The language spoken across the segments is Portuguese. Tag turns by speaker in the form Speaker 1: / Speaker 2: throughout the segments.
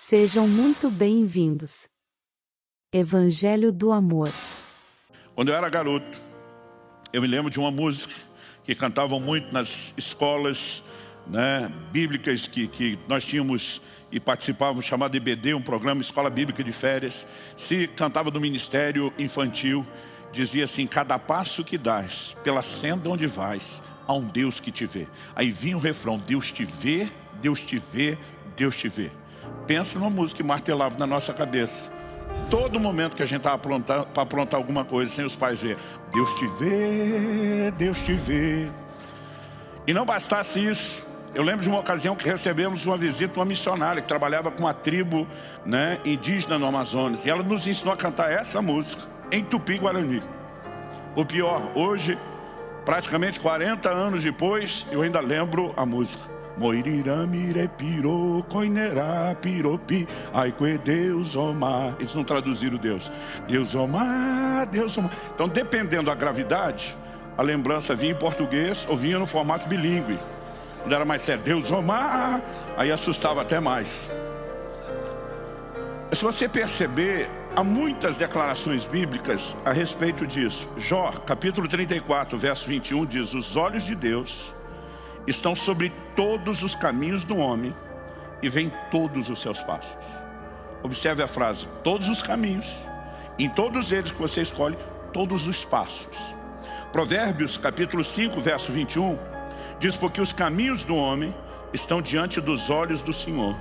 Speaker 1: Sejam muito bem-vindos. Evangelho do Amor.
Speaker 2: Quando eu era garoto, eu me lembro de uma música que cantavam muito nas escolas, bíblicas que nós tínhamos e participávamos, chamado EBD, um programa Escola Bíblica de Férias. Se cantava do ministério infantil, dizia assim: cada passo que dás, pela senda onde vais, há um Deus que te vê. Aí vinha o refrão: Deus te vê, Deus te vê, Deus te vê. Pensa numa música que martelava na nossa cabeça. Todo momento que a gente estava para aprontar alguma coisa, sem os pais ver: Deus te vê, Deus te vê. E não bastasse isso, eu lembro de uma ocasião que recebemos uma visita de uma missionária que trabalhava com uma tribo indígena no Amazonas. E ela nos ensinou a cantar essa música em Tupi-Guarani. O pior, hoje, praticamente 40 anos depois, eu ainda lembro a música. Moirirame piro, coinerá piropi, aique Deus omar. Eles não traduziram Deus. Deus omar, Deus omar. Então, dependendo da gravidade, a lembrança vinha em português ou vinha no formato bilíngue. Quando era mais sério, Deus omar, aí assustava até mais. Se você perceber, há muitas declarações bíblicas a respeito disso. Jó, capítulo 34, verso 21, diz: os olhos de Deus estão sobre todos os caminhos do homem e veem todos os seus passos. Observe a frase: todos os caminhos, em todos eles que você escolhe, todos os passos. Provérbios capítulo 5, verso 21, diz: porque os caminhos do homem estão diante dos olhos do Senhor,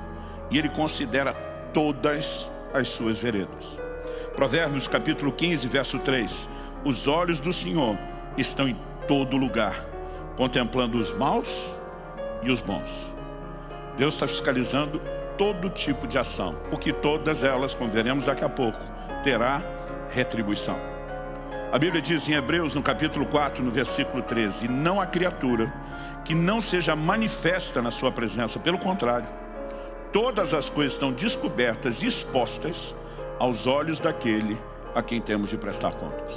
Speaker 2: e Ele considera todas as suas veredas. Provérbios capítulo 15, verso 3, os olhos do Senhor estão em todo lugar, contemplando os maus e os bons. Deus está fiscalizando todo tipo de ação, porque todas elas, como veremos daqui a pouco, terá retribuição. A Bíblia diz em Hebreus, no capítulo 4, no versículo 13: não há criatura que não seja manifesta na sua presença, pelo contrário, todas as coisas estão descobertas e expostas aos olhos daquele a quem temos de prestar contas.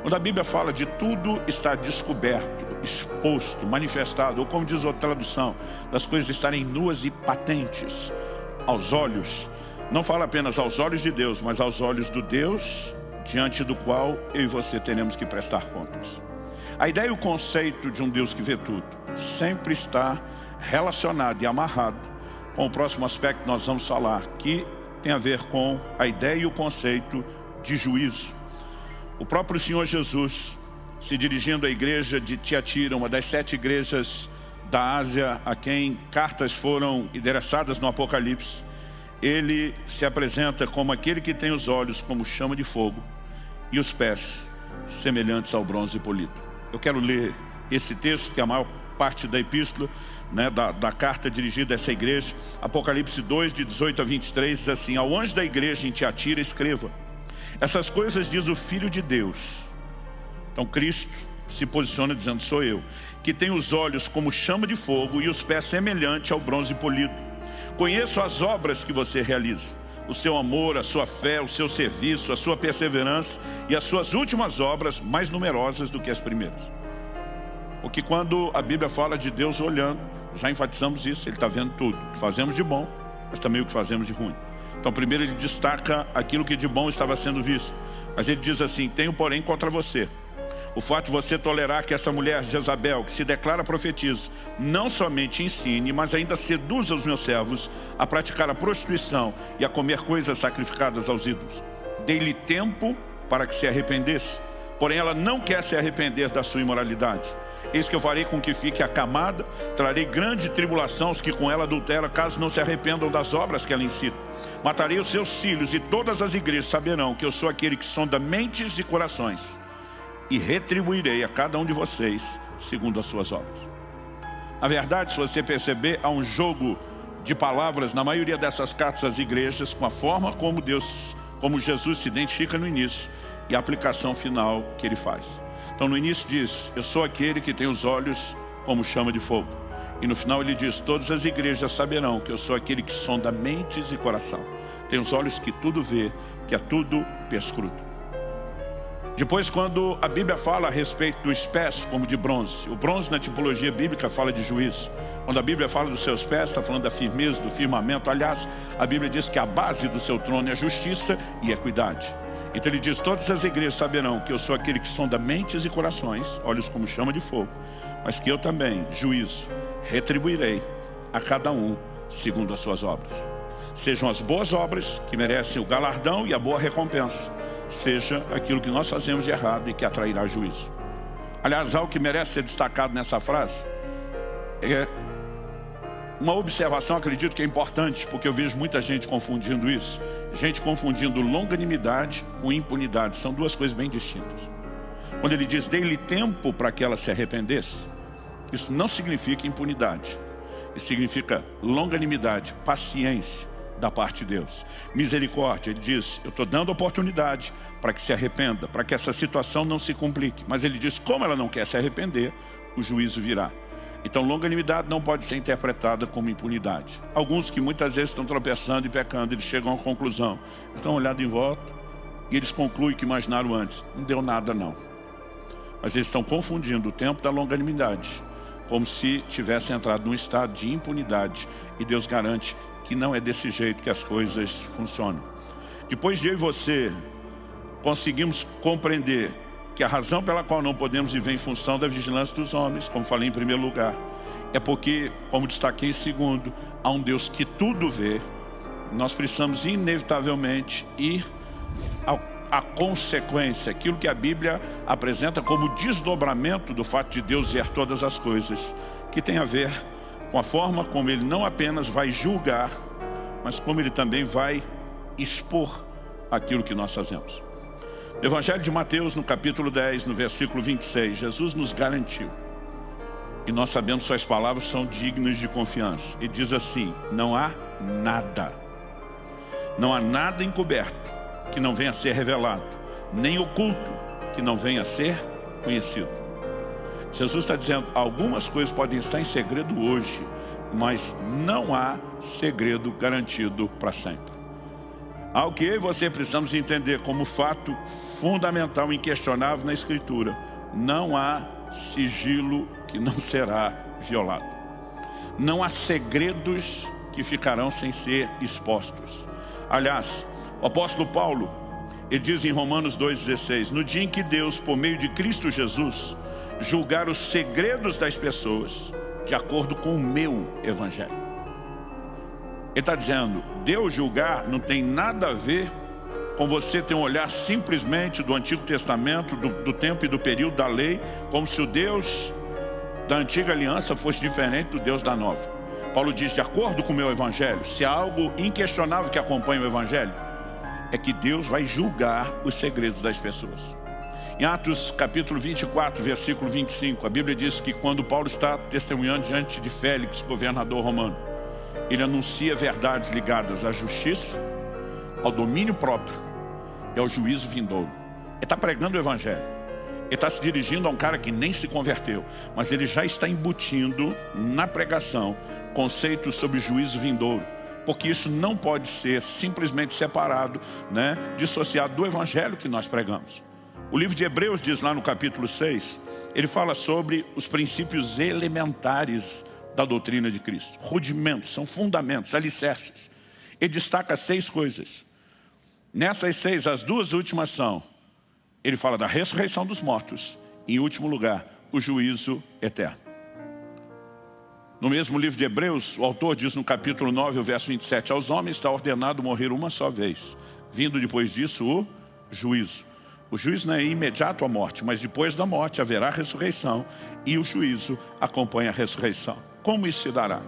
Speaker 2: Quando a Bíblia fala de tudo estar descoberto, exposto, manifestado, ou como diz outra tradução, das coisas estarem nuas e patentes aos olhos, não fala apenas aos olhos de Deus, mas aos olhos do Deus diante do qual eu e você teremos que prestar contas. A ideia e o conceito de um Deus que vê tudo sempre está relacionado e amarrado com o próximo aspecto que nós vamos falar, que tem a ver com a ideia e o conceito de juízo. O próprio Senhor Jesus, se dirigindo à igreja de Tiatira, uma das 7 igrejas da Ásia a quem cartas foram endereçadas no Apocalipse, Ele se apresenta como aquele que tem os olhos como chama de fogo e os pés semelhantes ao bronze polido. Eu quero ler esse texto, que é a maior parte da epístola, da carta dirigida a essa igreja. Apocalipse 2, de 18 a 23, diz assim: ao anjo da igreja em Tiatira escreva: essas coisas diz o Filho de Deus. Então Cristo se posiciona dizendo: sou eu, que tenho os olhos como chama de fogo e os pés semelhante ao bronze polido. Conheço as obras que você realiza, o seu amor, a sua fé, o seu serviço, a sua perseverança e as suas últimas obras mais numerosas do que as primeiras. Porque quando a Bíblia fala de Deus olhando, já enfatizamos isso, Ele está vendo tudo, o que fazemos de bom, mas também o que fazemos de ruim. Então primeiro Ele destaca aquilo que de bom estava sendo visto, mas Ele diz assim: tenho porém contra você o fato de você tolerar que essa mulher Jezabel, que se declara profetiza, não somente ensine, mas ainda seduza os meus servos a praticar a prostituição e a comer coisas sacrificadas aos ídolos. Dei-lhe tempo para que se arrependesse, porém ela não quer se arrepender da sua imoralidade. Eis que eu farei com que fique acamada, trarei grande tribulação aos que com ela adulteram, caso não se arrependam das obras que ela incita. Matarei os seus filhos, e todas as igrejas saberão que eu sou aquele que sonda mentes e corações, e retribuirei a cada um de vocês segundo as suas obras. Na verdade, se você perceber, há um jogo de palavras na maioria dessas cartas às igrejas, com a forma como Jesus se identifica no início e a aplicação final que Ele faz. Então no início diz: eu sou aquele que tem os olhos como chama de fogo. E no final Ele diz: todas as igrejas saberão que eu sou aquele que sonda mentes e coração. Tem os olhos que tudo vê, que a tudo perscruta. Depois, quando a Bíblia fala a respeito dos pés como de bronze, o bronze na tipologia bíblica fala de juízo. Quando a Bíblia fala dos seus pés, está falando da firmeza, do firmamento. Aliás, a Bíblia diz que a base do seu trono é justiça e equidade. Então ele diz, todas as igrejas saberão que eu sou aquele que sonda mentes e corações, olhos como chama de fogo, mas que eu também, juízo, retribuirei a cada um segundo as suas obras. Sejam as boas obras que merecem o galardão e a boa recompensa, seja aquilo que nós fazemos de errado e que atrairá juízo. Aliás, algo que merece ser destacado nessa frase é uma observação, acredito que é importante, porque eu vejo muita gente confundindo isso. Gente confundindo longanimidade com impunidade. São duas coisas bem distintas. Quando ele diz, dei-lhe tempo para que ela se arrependesse, isso não significa impunidade. Isso significa longanimidade, paciência da parte de Deus. Misericórdia, ele diz, eu estou dando oportunidade para que se arrependa, para que essa situação não se complique. Mas ele diz, como ela não quer se arrepender, o juízo virá. Então, longanimidade não pode ser interpretada como impunidade. Alguns que muitas vezes estão tropeçando e pecando, eles chegam à conclusão, estão olhando em volta e eles concluem que imaginaram antes. Não deu nada não. Mas eles estão confundindo o tempo da longanimidade, como se tivessem entrado num estado de impunidade. E Deus garante que não é desse jeito que as coisas funcionam. Depois de eu e você conseguimos compreender que a razão pela qual não podemos viver em função da vigilância dos homens, como falei em primeiro lugar, é porque, como destaquei em segundo, há um Deus que tudo vê. Nós precisamos inevitavelmente ir à consequência, aquilo que a Bíblia apresenta como desdobramento do fato de Deus ver todas as coisas, que tem a ver com a forma como Ele não apenas vai julgar, mas como Ele também vai expor aquilo que nós fazemos. No Evangelho de Mateus, no capítulo 10, no versículo 26, Jesus nos garantiu, e nós sabemos que suas palavras são dignas de confiança. Ele diz assim, não há nada encoberto que não venha a ser revelado, nem oculto que não venha a ser conhecido. Jesus está dizendo, algumas coisas podem estar em segredo hoje, mas não há segredo garantido para sempre. Algo que eu e você precisamos entender como fato fundamental, inquestionável na Escritura. Não há sigilo que não será violado. Não há segredos que ficarão sem ser expostos. Aliás, o apóstolo Paulo, ele diz em Romanos 2,16, no dia em que Deus, por meio de Cristo Jesus, julgar os segredos das pessoas, de acordo com o meu evangelho. Ele está dizendo, Deus julgar não tem nada a ver com você ter um olhar simplesmente do Antigo Testamento, do tempo e do período da lei, como se o Deus da antiga aliança fosse diferente do Deus da nova. Paulo diz, de acordo com o meu evangelho, se há algo inquestionável que acompanha o evangelho, é que Deus vai julgar os segredos das pessoas. Em Atos capítulo 24, versículo 25, a Bíblia diz que quando Paulo está testemunhando diante de Félix, governador romano, ele anuncia verdades ligadas à justiça, ao domínio próprio e ao juízo vindouro. Ele está pregando o evangelho. Ele está se dirigindo a um cara que nem se converteu, mas ele já está embutindo na pregação conceitos sobre juízo vindouro, porque isso não pode ser simplesmente separado, dissociado do evangelho que nós pregamos. O livro de Hebreus diz lá no capítulo 6, ele fala sobre os princípios elementares da doutrina de Cristo. Rudimentos, são fundamentos, alicerces. Ele destaca 6 coisas. Nessas 6, as 2 últimas são, ele fala da ressurreição dos mortos, e em último lugar, o juízo eterno. No mesmo livro de Hebreus, o autor diz no capítulo 9, o verso 27, aos homens está ordenado morrer uma só vez, vindo depois disso o juízo. O juízo não é imediato à morte, mas depois da morte haverá ressurreição, e o juízo acompanha a ressurreição. Como isso se dará?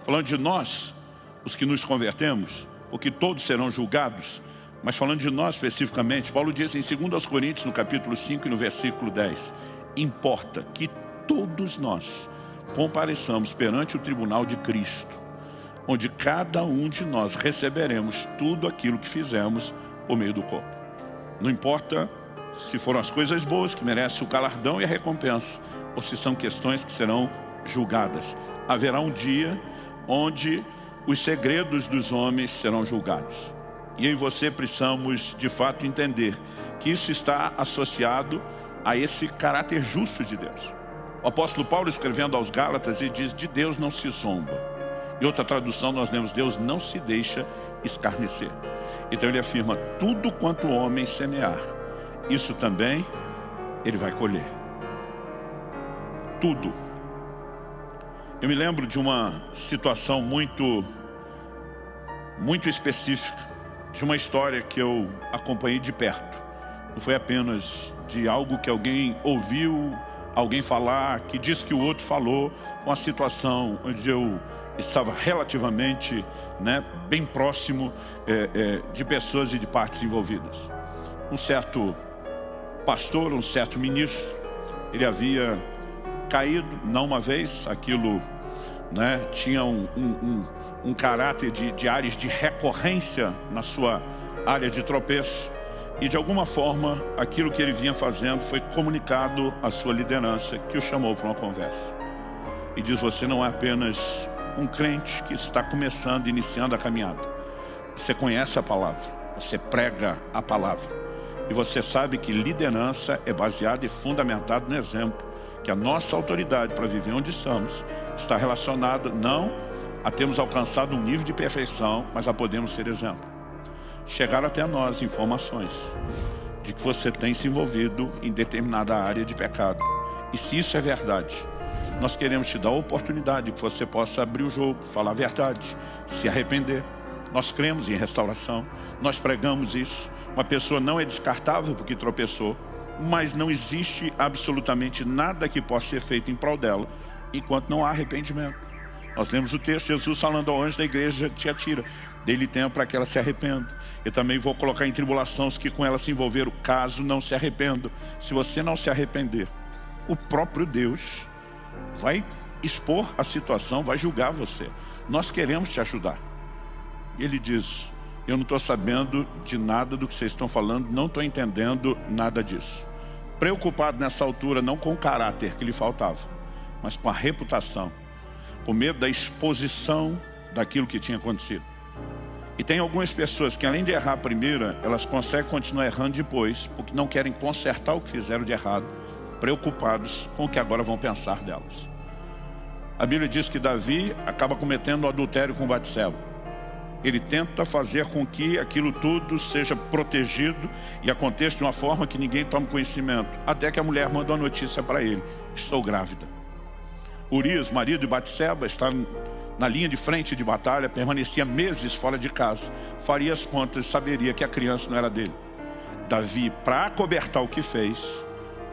Speaker 2: Falando de nós, os que nos convertemos, porque todos serão julgados, mas falando de nós especificamente, Paulo diz em 2 Coríntios, no capítulo 5 e no versículo 10, importa que todos nós compareçamos perante o tribunal de Cristo, onde cada um de nós receberemos tudo aquilo que fizemos por meio do corpo. Não importa se foram as coisas boas que merecem o galardão e a recompensa, ou se são questões que serão julgadas. Haverá um dia onde os segredos dos homens serão julgados. E eu e você precisamos, de fato, entender que isso está associado a esse caráter justo de Deus. O apóstolo Paulo, escrevendo aos Gálatas, ele diz: de Deus não se zomba. Em outra tradução nós lemos: Deus não se deixa escarnecer. Então ele afirma: tudo quanto o homem semear, isso também ele vai colher. Tudo. Eu me lembro de uma situação muito específica, de uma história que eu acompanhei de perto. Não foi apenas de algo que alguém ouviu alguém falar, que disse que o outro falou. Uma situação onde eu estava relativamente, bem próximo de pessoas e de partes envolvidas. Um certo pastor, um certo ministro, ele havia caído, não uma vez, aquilo tinha um caráter de áreas de recorrência na sua área de tropeço. E de alguma forma, aquilo que ele vinha fazendo foi comunicado à sua liderança, que o chamou para uma conversa. E diz: você não é apenas um crente que está começando, iniciando a caminhada. Você conhece a palavra, você prega a palavra. E você sabe que liderança é baseada e fundamentada no exemplo. Que a nossa autoridade para viver onde estamos está relacionada não a termos alcançado um nível de perfeição, mas a podermos ser exemplo. Chegaram até nós informações de que você tem se envolvido em determinada área de pecado. E se isso é verdade, nós queremos te dar a oportunidade que você possa abrir o jogo, falar a verdade, se arrepender. Nós cremos em restauração, nós pregamos isso. Uma pessoa não é descartável porque tropeçou, mas não existe absolutamente nada que possa ser feito em prol dela enquanto não há arrependimento. Nós lemos o texto, Jesus falando ao anjo da igreja de Tiatira: dê-lhe tempo para que ela se arrependa. Eu também vou colocar em tribulação os que com ela se envolveram, caso não se arrependam. Se você não se arrepender, o próprio Deus vai expor a situação, vai julgar você. Nós queremos te ajudar. E ele diz: eu não estou sabendo de nada do que vocês estão falando, não estou entendendo nada disso. Preocupado nessa altura não com o caráter que lhe faltava, mas com a reputação, com medo da exposição daquilo que tinha acontecido. E tem algumas pessoas que, além de errar a primeira, elas conseguem continuar errando depois, porque não querem consertar o que fizeram de errado, preocupados com o que agora vão pensar delas. A Bíblia diz que Davi acaba cometendo o adultério com Batseba. Ele tenta fazer com que aquilo tudo seja protegido e aconteça de uma forma que ninguém tome conhecimento. Até que a mulher manda uma notícia para ele: estou grávida. Urias, marido de Batseba, está na linha de frente de batalha, permanecia meses fora de casa. Faria as contas e saberia que a criança não era dele. Davi, para acobertar o que fez,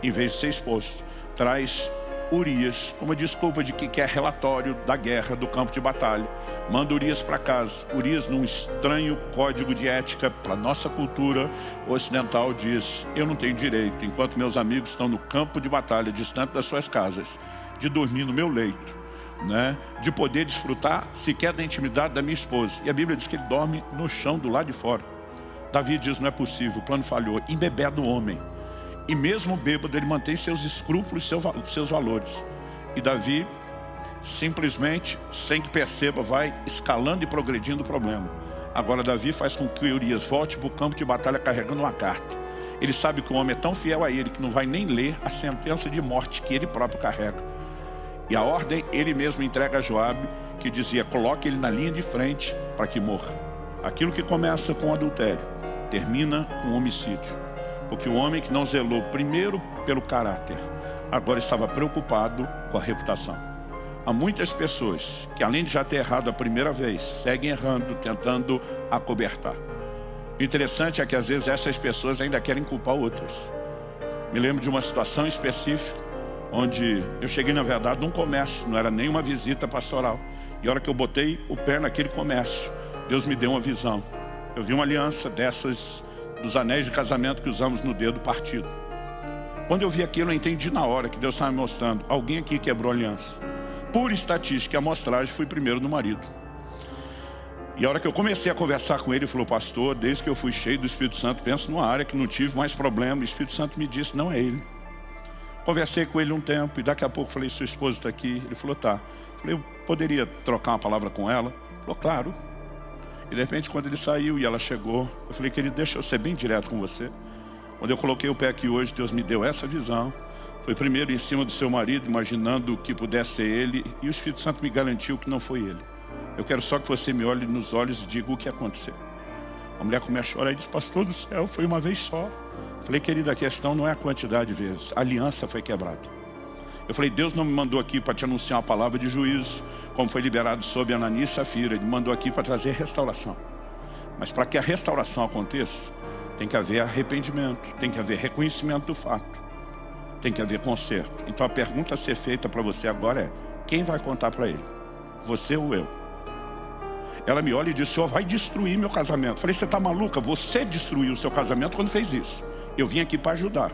Speaker 2: em vez de ser exposto, traz Urias como desculpa de que quer relatório da guerra, do campo de batalha. Manda Urias para casa. Urias, num estranho código de ética para nossa cultura ocidental, diz: eu não tenho direito, enquanto meus amigos estão no campo de batalha, distante das suas casas, de dormir no meu leito, de poder desfrutar sequer da intimidade da minha esposa. E a Bíblia diz que ele dorme no chão do lado de fora. Davi diz: não é possível, o plano falhou. Embebeda o homem. E mesmo bêbado, ele mantém seus escrúpulos, seus valores. E Davi, simplesmente, sem que perceba, vai escalando e progredindo o problema. Agora Davi faz com que Urias volte para o campo de batalha carregando uma carta. Ele sabe que o homem é tão fiel a ele que não vai nem ler a sentença de morte que ele próprio carrega. E a ordem ele mesmo entrega a Joabe, que dizia: coloque ele na linha de frente para que morra. Aquilo que começa com adultério termina com homicídio. Porque o homem que não zelou primeiro pelo caráter, agora estava preocupado com a reputação. Há muitas pessoas que, além de já ter errado a primeira vez, seguem errando, tentando acobertar. O interessante é que às vezes essas pessoas ainda querem culpar outras. Me lembro de uma situação específica, onde eu cheguei, na verdade, num comércio, não era nem uma visita pastoral. E a hora que eu botei o pé naquele comércio, Deus me deu uma visão. Eu vi uma aliança dessas, dos anéis de casamento que usamos no dedo partido. Quando eu vi aquilo, eu entendi na hora que Deus estava me mostrando: alguém aqui quebrou a aliança. Por estatística e amostragem, fui primeiro no marido. E a hora que eu comecei a conversar com ele, ele falou: pastor, desde que eu fui cheio do Espírito Santo, penso numa área que não tive mais problema. O Espírito Santo me disse: não é ele. Conversei com ele um tempo e daqui a pouco falei: sua esposa está aqui? Ele falou: tá. Falei: eu poderia trocar uma palavra com ela? Ele falou: claro. E de repente, quando ele saiu e ela chegou, eu falei, querido, deixa eu ser bem direto com você. Quando eu coloquei o pé aqui hoje, Deus me deu essa visão. Foi primeiro em cima do seu marido, imaginando que pudesse ser ele, e o Espírito Santo me garantiu que não foi ele. Eu quero só que você me olhe nos olhos e diga o que aconteceu. A mulher começa a chorar e diz, pastor do céu, foi uma vez só. Eu falei, querida, a questão não é a quantidade de vezes, a aliança foi quebrada. Eu falei, Deus não me mandou aqui para te anunciar uma palavra de juízo, como foi liberado sobre Ananias e Safira. Ele me mandou aqui para trazer restauração. Mas para que a restauração aconteça, tem que haver arrependimento, tem que haver reconhecimento do fato, tem que haver conserto. Então a pergunta a ser feita para você agora é, quem vai contar para ele? Você ou eu? Ela me olha e diz, Senhor, vai destruir meu casamento. Eu falei, você está maluca? Você destruiu o seu casamento quando fez isso. Eu vim aqui para ajudar.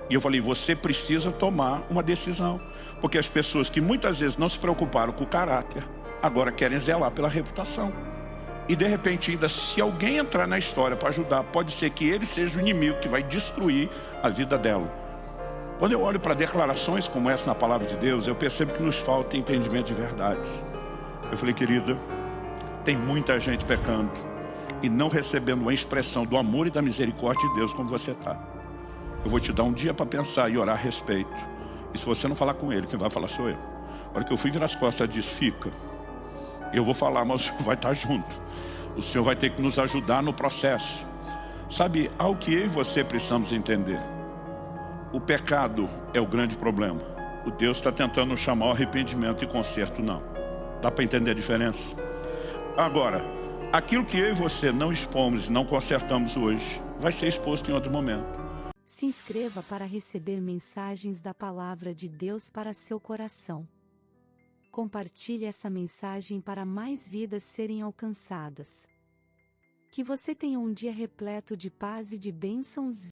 Speaker 2: E eu falei, você precisa tomar uma decisão. Porque as pessoas que muitas vezes não se preocuparam com o caráter, agora querem zelar pela reputação. E de repente ainda, se alguém entrar na história para ajudar, pode ser que ele seja o inimigo que vai destruir a vida dela. Quando eu olho para declarações como essa na palavra de Deus, eu percebo que nos falta entendimento de verdades. Eu falei, querida, tem muita gente pecando e não recebendo uma expressão do amor e da misericórdia de Deus como você está. Eu vou te dar um dia para pensar e orar a respeito. E se você não falar com ele, quem vai falar sou eu. A hora que eu fui virar as costas, ela disse, fica. Eu vou falar, mas o Senhor vai estar junto. O Senhor vai ter que nos ajudar no processo. Sabe, ao que eu e você precisamos entender. O pecado é o grande problema. O Deus está tentando chamar o arrependimento e conserto não. Dá para entender a diferença? Agora, aquilo que eu e você não expomos e não consertamos hoje, vai ser exposto em outro momento.
Speaker 1: Se inscreva para receber mensagens da Palavra de Deus para seu coração. Compartilhe essa mensagem para mais vidas serem alcançadas. Que você tenha um dia repleto de paz e de bênçãos.